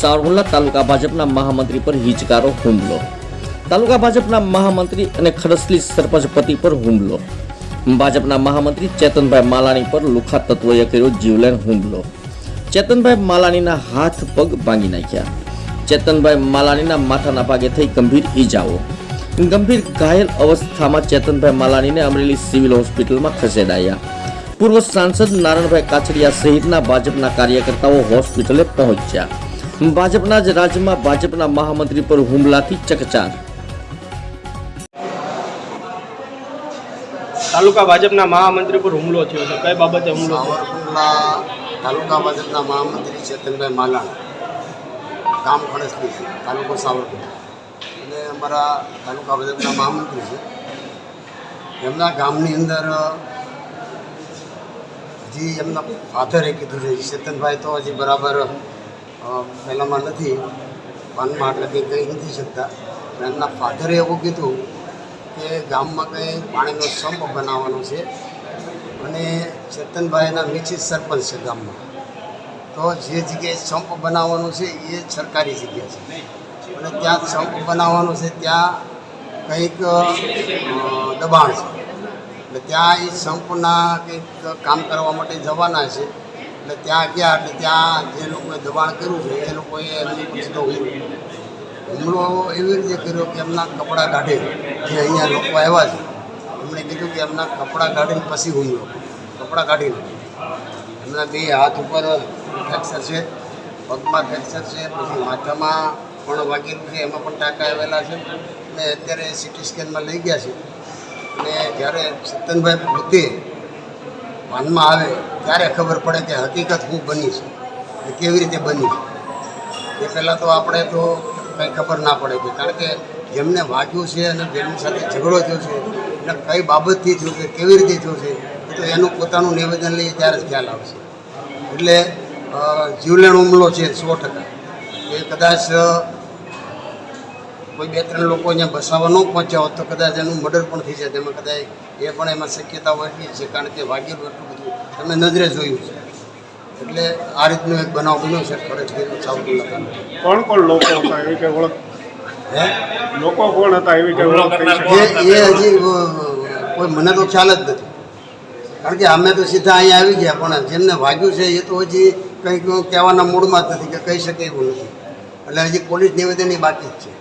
સાવરકુંડલા તાલુકા ભાજપના મહામંત્રી પર હિચકારો હુમલો. તાલુકા ભાજપના મહામંત્રી અને ખડસલી સરપંચ પતિ પર હુમલો. ભાજપના મહામંત્રી ચેતનભાઈ માલાણી પર લુખા તત્વોએ કર્યો જીવલેણ હુમલો. ચેતનભાઈ માલાણીના હાથ પગ ભાંગી નાખ્યા. ચેતનભાઈ માલાણીના માથાના ભાગે થઈ ગંભીર ઈજાઓ. ગંભીર ઘાયલ અવસ્થામાં ચેતનભાઈ માલાણીને અમરેલી સિવિલ હોસ્પિટલમાં ખસેડાયા. પૂર્વ સાંસદ નારણભાઈ કાછડિયા સહિતના ભાજપના કાર્યકર્તાઓ હોસ્પિટલે પહોંચ્યા. ભાજપના જ રાજ્યમાં ભાજપના મહામંત્રી પર હુમલાથી ચકચાર. તાલુકા ભાજપના મહામંત્રી પર હુમલો થયો છે. કઈ બાબતે હુમલો થયો? સાવરકુંડલા તાલુકા ભાજપના મહામંત્રી ચેતનભાઈ માલાણી, ગામ ખડસલી છે, તાલુકો સાવરકુંડલા, અને અમારા તાલુકા ભાજપના મહામંત્રી છે. એમના ગામની અંદર હજી એમના ફાધરે કીધું છે, ચેતનભાઈ તો હજી બરાબર પહેલાંમાં નથી, પાનમાં એટલે કંઈ નથી શકતા. એમના ફાધરે એવું કીધું કે ગામમાં કંઈ પાણીનો સંપ બનાવવાનો છે, અને ચેતનભાઈના નિશ્ચિત સરપંચ છે ગામમાં. તો જે જગ્યાએ સંપ બનાવવાનું છે એ સરકારી જગ્યા છે, અને ત્યાં સંપ બનાવવાનું છે ત્યાં કંઈક દબાણ છે. એટલે ત્યાં એ સંપના કંઈક કામ કરવા માટે જવાના છે. એટલે ત્યાં ગયા એટલે ત્યાં જે લોકોએ દબાણ કર્યું છે એ લોકોએ એમની પર સીધો હુમલો એવી રીતે કર્યો કે એમના કપડાં કાઢે. જે અહીંયા લોકો આવ્યા છે એમણે કીધું કે એમના કપડાં કાઢીને પછી હુમલો, કપડાં કાઢીને. એમના બે હાથ ઉપર ફ્રેક્ચર છે, પગમાં ફ્રેક્ચર છે, પછી માથામાં પણ વાગેલું છે, એમાં પણ ટાંકા આવેલા છે. અને અત્યારે સિટી સ્કેનમાં લઈ ગયા છે. અને જ્યારે ચેતનભાઈ પોતે ભાનમાં આવે ત્યારે ખબર પડે કે હકીકત શું બની છે અને કેવી રીતે બની છે. એ પહેલાં તો આપણે તો કંઈ ખબર ના પડે કે, કારણ કે જેમને વાગ્યું છે અને જેમની સાથે ઝઘડો થયો છે એટલે કઈ બાબતથી થયો છે, કેવી રીતે થયો છે, તો એનું પોતાનું નિવેદન લઈએ ત્યારે જ ખ્યાલ આવશે. એટલે જીવલેણ હુમલો છે 100%. એ કદાચ કોઈ 2-3 લોકો અહીંયા બસાવવા ન પહોંચ્યા હોત તો કદાચ એનું મર્ડર પણ થઈ જાય. તેમાં કદાચ એ પણ એમાં શક્યતાઓ એટલી છે, કારણ કે વાગેલું એટલું બધું તમે નજરે જોયું છે. એટલે આ રીતનો એક બનાવ બન્યો છે ખડસલી સાવરકુંડલા. કોણ કોણ લોકો હતા એવી કઈ ઓળખ? હે લોકો કોણ હતા એવી કઈ ઓળખ થઈ શકે? એ હજી કોઈ મને તો ખ્યાલ જ નથી, કારણ કે અમે તો સીધા અહીંયા આવી ગયા. પણ જેમને વાગ્યું છે એ તો હજી કંઈક કહેવાના મૂડમાં જ નથી કે કહી શકે એવું નથી. એટલે હજી પોલીસ નિવેદનની બાકી જ છે.